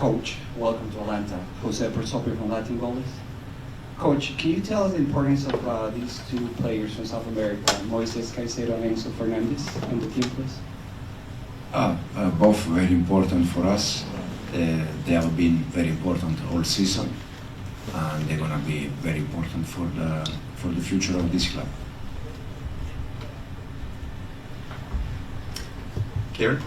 Coach, welcome to Atlanta. Jose Pertopio from Latin Goals. Coach, can you tell us the importance of these two players from South America, Moises Caicedo and Enzo Fernandez, on the team, please? Both very important for us. They have been very important all season, and they're gonna be very important for the future of this club. Kieran?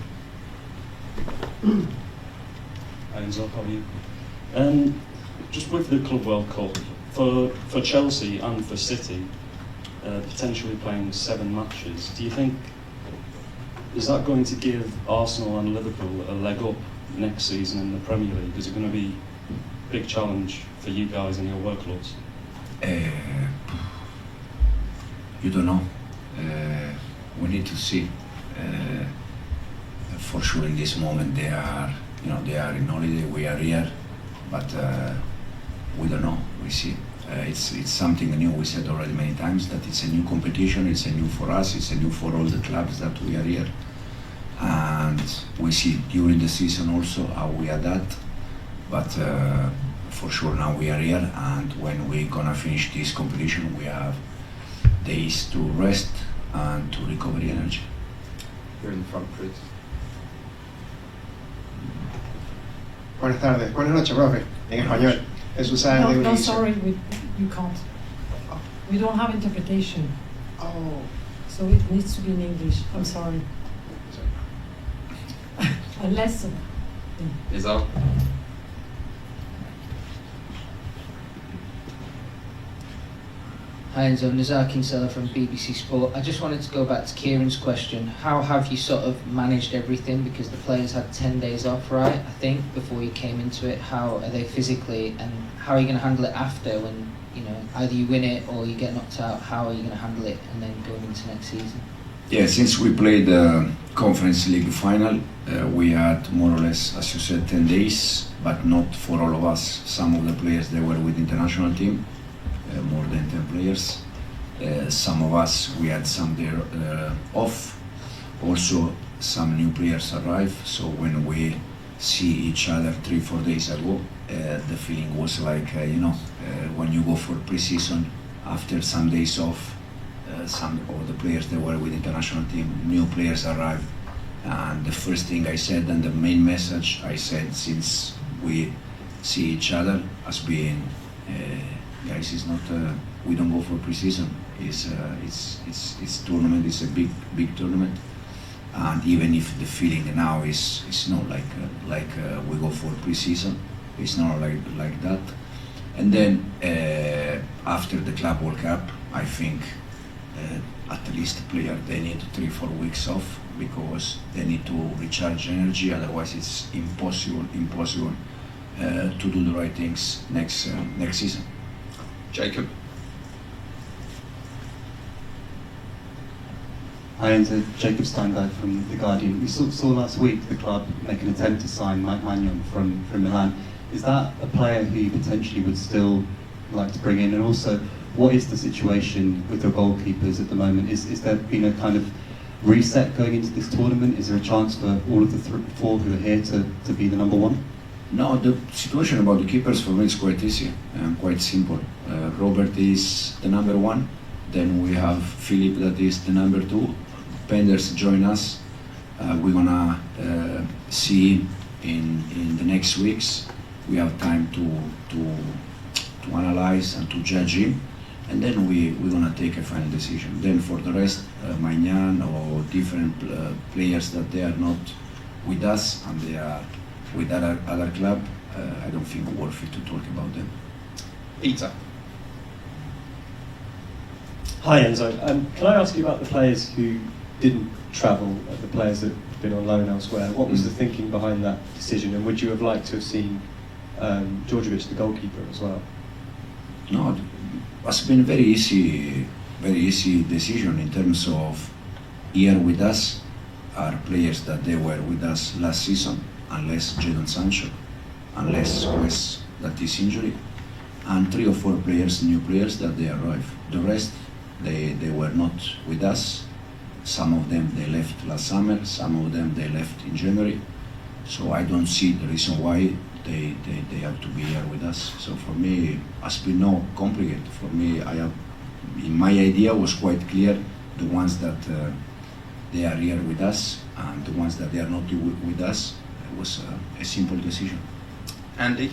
Enzo, how are you? Just with the Club World Cup, for Chelsea and for City, potentially playing 7 matches, do you think, is that going to give Arsenal and Liverpool a leg up next season in the Premier League? Is it going to be a big challenge for you guys and your workloads? You don't know. We need to see. For sure, in this moment they are in holiday. We are here, but we don't know. We see. It's something new. We said already many times that it's a new competition. It's a new for us. It's a new for all the clubs that we are here, and we see during the season also how we adapt. But for sure now we are here, and when we're gonna finish this competition, we have days to rest and to recover energy. You're in the front, please. Buenas tardes. Buenas noches, profe. En español. Jesús Sáenz de No, Univision. sorry, you can't. We don't have interpretation, Oh, so it needs to be in English. I'm sorry. A lesson. Enzo? Hi Enzo, Nizar Kinsella from BBC Sport. I just wanted to go back to Kieran's question. How have you sort of managed everything? Because the players had 10 days off, right, I think, before you came into it. How are they physically, and how are you going to handle it after when, either you win it or you get knocked out? How are you going to handle it and then going into next season? Yeah, since we played the Conference League final, we had more or less, as you said, 10 days, but not for all of us. Some of the players, they were with the international team, more than 10 players. Some of us, we had some there off. Also, some new players arrived, so when we see each other 3-4 days ago, the feeling was like, when you go for pre-season, after some days off, some of the players that were with the international team, new players arrived. And the first thing I said, and the main message I said, since we see each other as being, guys, it's not, we don't go for pre-season. It's tournament. It's a big tournament, and even if the feeling now is not like we go for pre-season, it's not like that. And then after the Club World Cup, I think at least the player, they need 3-4 weeks off because they need to recharge energy. Otherwise, it's impossible to do the right things next season. Jacob? Hi, Enzo. Jacob Steinberg from The Guardian. We saw last week the club make an attempt to sign Mike Maignan from Milan. Is that a player who you potentially would still like to bring in? And also, what is the situation with your goalkeepers at the moment? Is there been a kind of reset going into this tournament? Is there a chance for all of the 4 who are here to be the number 1? No, the situation about the keepers for me is quite easy and quite simple. Robert is the number 1, then we have Philip that is the number 2. Penders join us. We're gonna see in the next weeks. We have time to analyze and to judge him, and then we're gonna take a final decision. Then for the rest, Maignan or different players that they are not with us and they are with other club, I don't think worth it to talk about them. Peter? Hi Enzo, can I ask you about the players who didn't travel, the players that have been on loan elsewhere? What was the thinking behind that decision, and would you have liked to have seen Djordjevic, the goalkeeper, as well? No, it's been very easy decision in terms of here with us are players that they were with us last season, unless Jadon Sancho, unless Wes that is injury, and 3 or 4 players, new players that they arrived. The rest, they were not with us. Some of them they left last summer, some of them they left in January. So I don't see the reason why they have to be here with us. So for me, has been no complicated. For me, in my idea was quite clear. The ones that they are here with us and the ones that they are not with us, it was a simple decision. Andy?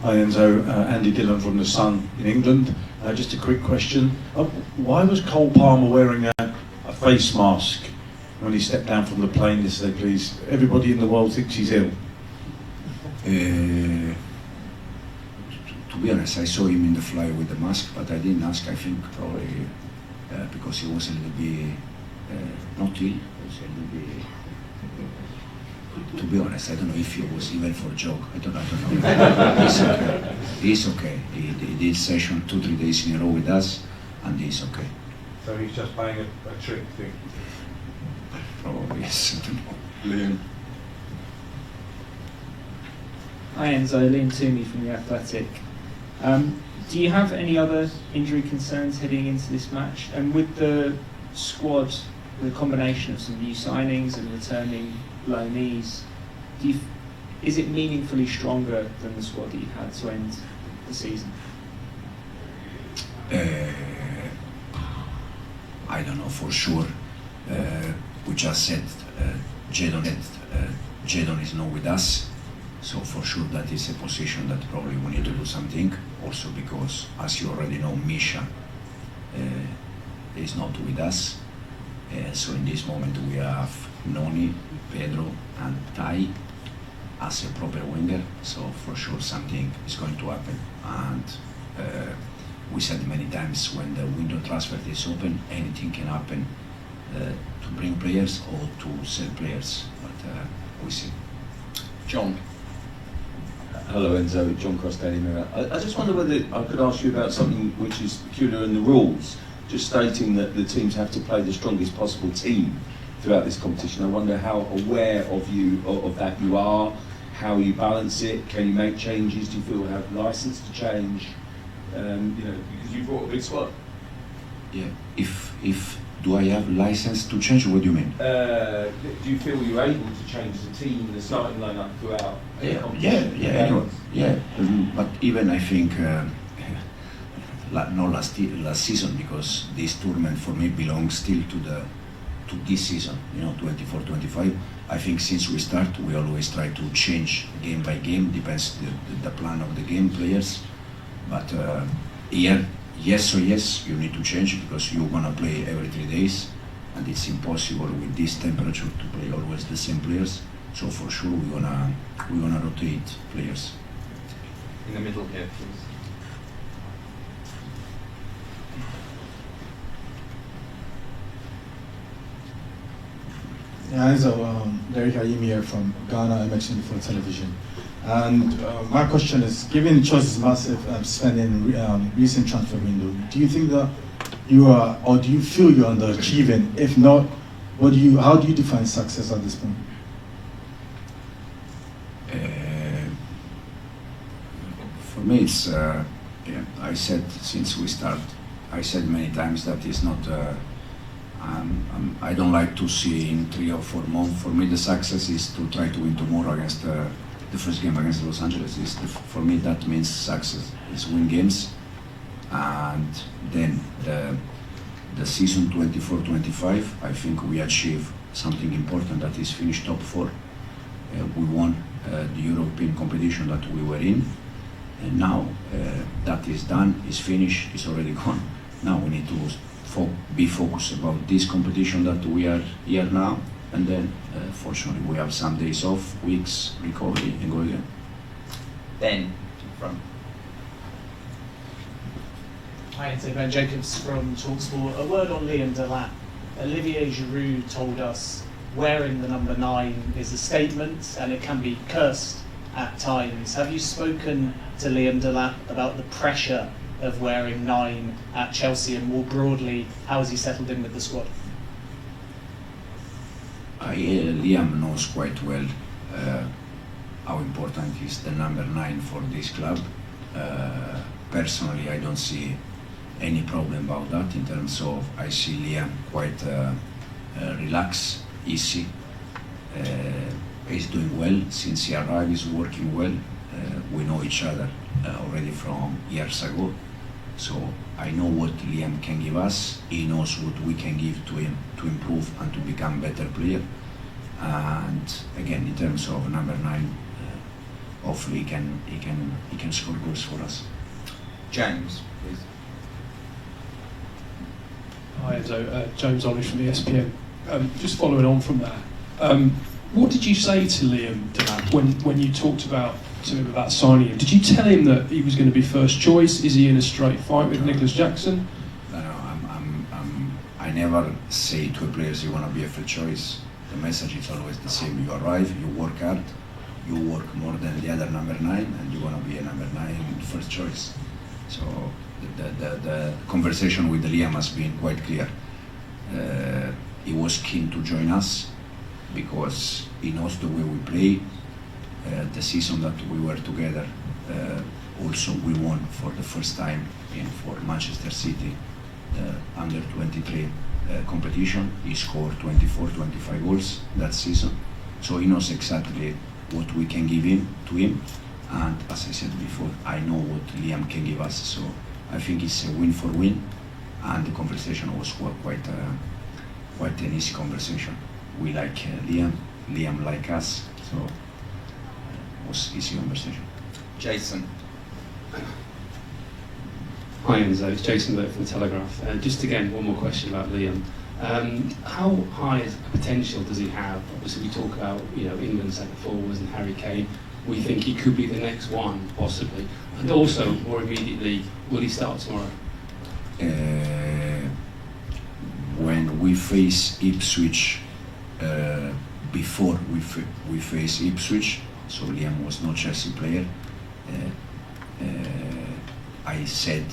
Hi Enzo, Andy Dillon from The Sun in England. Just a quick question. Why was Cole Palmer wearing a face mask when he stepped down from the plane yesterday, please? Everybody in the world thinks he's ill. To be honest, I saw him in the fly with the mask, but I didn't ask. I think probably because he was a little bit not ill. He was a little bit. To be honest, I don't know if he was even for a joke. I don't know. He's okay. He's okay. He did session 2-3 days in a row with us, and he's okay. So he's just playing a trick thing? Probably yes. I don't know. Liam? Hi Enzo, Liam Toomey from The Athletic. Do you have any other injury concerns heading into this match? And with the squad, the combination of some new signings and returning loanees, is it meaningfully stronger than the squad that you had to end the season? I don't know for sure. We just said Jadon is not with us, so for sure that is a position that probably we need to do something. Also because, as you already know, Misha is not with us. So in this moment we have Noni, Pedro and Tai as a proper winger, so for sure something is going to happen. And we said many times, when the window transfer is open, anything can happen to bring players or to sell players, but we see. John? Hello Enzo, John Cross, Daily Mirror. I just wonder whether I could ask you about something which is peculiar in the rules, just stating that the teams have to play the strongest possible team throughout this competition. I wonder how aware of that you are, how you balance it, can you make changes, do you feel you have license to change, because you brought a big squad. Yeah, if do I have license to change? What do you mean? Do you feel you're able to change the team, the starting lineup throughout the competition? But even I think not last season, because this tournament for me belongs still to this season, 24-25. I think since we start, we always try to change game by game, depends the plan of the game, players. But here, yes or yes, you need to change because you're gonna play every 3 days, and it's impossible with this temperature to play always the same players. So for sure we're gonna rotate players. In the middle here, please. Yeah, Enzo, Derek Ayim here from Ghana MX24 Television. And my question is, given Chelsea's massive spending recent transfer window, do you think that you are, or do you feel you're underachieving? If not, how do you define success at this point? For me, it's, I said since we start, I said many times that it's not, I don't like to see in 3 or 4 months. For me, the success is to try to win tomorrow against the first game against Los Angeles. For me, that means success. Is win games, and then the season 24-25. I think we achieved something important, that is finish top 4. We won the European competition that we were in, and now that is done, is finished, is already gone. Now we need to be focused about this competition that we are here now, and then fortunately we have some days off, weeks, recovery, and go again. Ben, from. Hi, it's Ben Jacobs from TalkSport. A word on Liam Delap. Olivier Giroud told us wearing the number 9 is a statement and it can be cursed at times. Have you spoken to Liam Delap about the pressure of wearing 9 at Chelsea, and more broadly, how has he settled in with the squad? Liam knows quite well how important is the number 9 for this club. Personally, I don't see any problem about that. In terms of, I see Liam quite relaxed. easy. He's doing well since he arrived. He's working well. We know each other already from years ago, so I know what Liam can give us. He knows what we can give to him to improve and to become better player. And again, in terms of number 9, hopefully he can score goals for us. James, please. Hi, Enzo. James Olish from ESPN. Just following on from that, what did you say to Liam Delap when you talked to him about signing him? Did you tell him that he was going to be first choice? Is he in a straight fight with Nicholas Jackson? No, I never say to players you want to be a first choice. The message is always the same. You arrive, you work hard, you work more than the other number 9, and you want to be a number 9 first choice. So the conversation with Liam has been quite clear. He was keen to join us because he knows the way we play. The season that we were together, also we won for the first time for Manchester City under 23 competition. He scored 24-25 goals that season, so he knows exactly what we can give to him. And as I said before, I know what Liam can give us, so I think it's a win for win. And the conversation was quite an easy conversation. We like Liam like us, so it was easy conversation. Jason. Hi Enzo, it's Jason Burke from The Telegraph. Just again, one more question about Liam. How high a potential does he have? Obviously we talk about England centre forwards and Harry Kane. We think he could be the next one, possibly. And also, more immediately, will he start tomorrow? When we face Ipswich, before we face Ipswich, so Liam was not Chelsea player, I said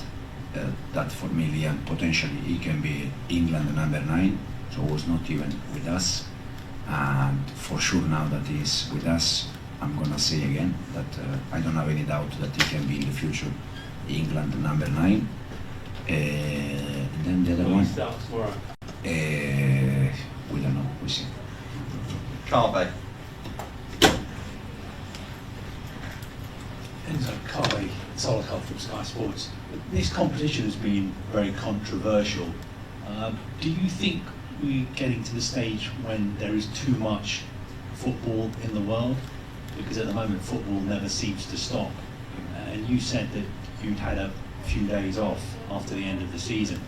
that for me Liam potentially he can be England number 9, so was not even with us. And for sure now that he's with us, I'm gonna say again that I don't have any doubt that he can be in the future England number 9. And then the other Will one, he start tomorrow? we don't know, we see. Carve. Enzo, Kai Solokov from Sky Sports. This competition has been very controversial. Do you think we're getting to the stage when there is too much football in the world? Because at the moment football never seems to stop. And you said that you'd had a few days off after the end of the season.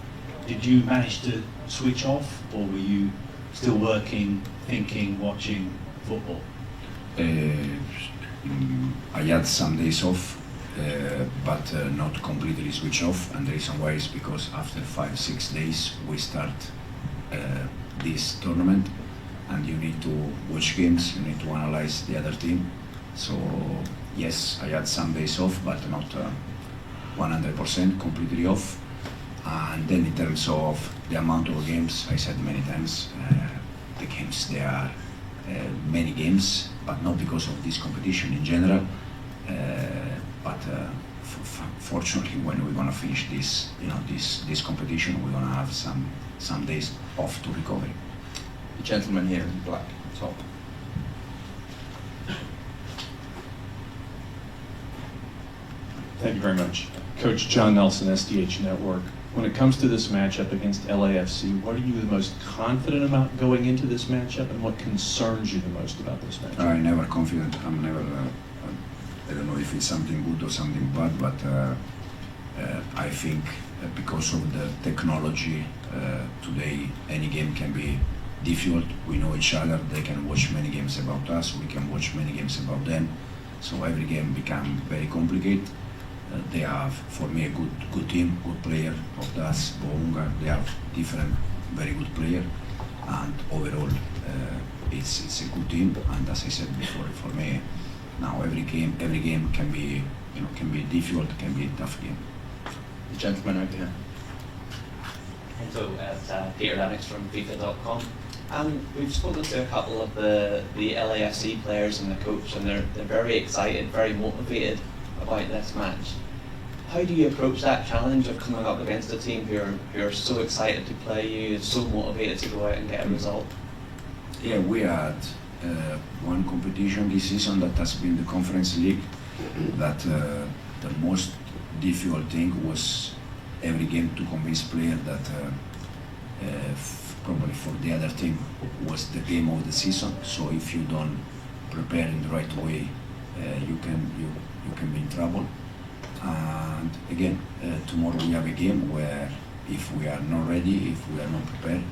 Did you manage to switch off, or were you still working, thinking, watching football? I had some days off, but not completely switch off, and the reason why is because after 5-6 days we start this tournament, and you need to watch games, you need to analyze the other team. So yes, I had some days off, but not 100% completely off. And then in terms of the amount of games, I said many times, the games, there are many games, but not because of this competition in general. But fortunately, when we're gonna finish this, this competition, we're gonna have some days off to recover. The gentleman here in black, top. Thank you very much. Coach John Nelson, SDH Network. When it comes to this matchup against LAFC, what are you the most confident about going into this matchup, and what concerns you the most about this matchup? I'm never confident. I'm never. I don't know if it's something good or something bad, but I think because of the technology today, any game can be difficult. We know each other. They can watch many games about us. We can watch many games about them. So every game becomes very complicated. They have, for me, a good team, good player of Das, Bounga. They have different, very good player, and overall, it's a good team. And as I said before, for me, now every game can be, can be difficult, can be a tough game. The gentleman over here. So, Peter Lennox from FIFA.com. We've spoken to a couple of the LAFC players and the coach, and they're very excited, very motivated about this match. How do you approach that challenge of coming up against a team who are so excited to play you, so motivated to go out and get a result? Yeah, we had one competition this season that has been the Conference League. That the most difficult thing was every game to convince players that probably for the other team was the game of the season. So if you don't prepare in the right way, you can be in trouble. And again, tomorrow we have a game where if we are not ready, if we are not prepared,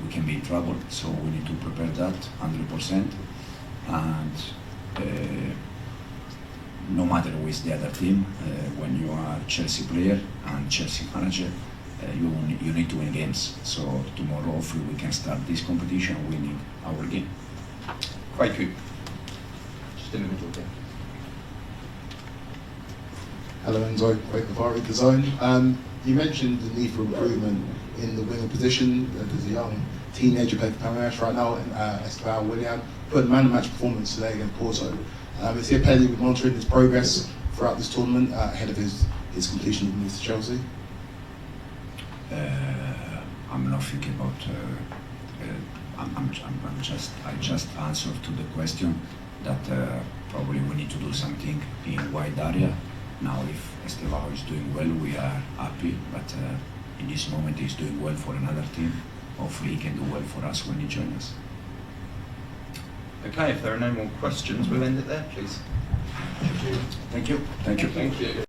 we can be in trouble. So we need to prepare that 100%. And no matter who is the other team, when you are Chelsea player and Chelsea manager, you need to win games. So tomorrow, hopefully, we can start this competition winning our game. Quaku, just in the middle there. Hello, Enzo. Quaku Fari, The Zone. You mentioned the need for improvement in the winger position. There's a young teenager playing for Maresca right now, Esteban Willian, put a man-of-match performance today against Porto. Is he a player that we're monitoring his progress throughout this tournament ahead of his completion of the move to Chelsea? I'm not thinking about. I just answered to the question that probably we need to do something in wide area. Now, if Esteban is doing well, we are happy. But in this moment, he's doing well for another team. Hopefully, he can do well for us when he joins us. Okay, if there are no more questions, we'll end it there, please. Thank you. Thank you. Thank you.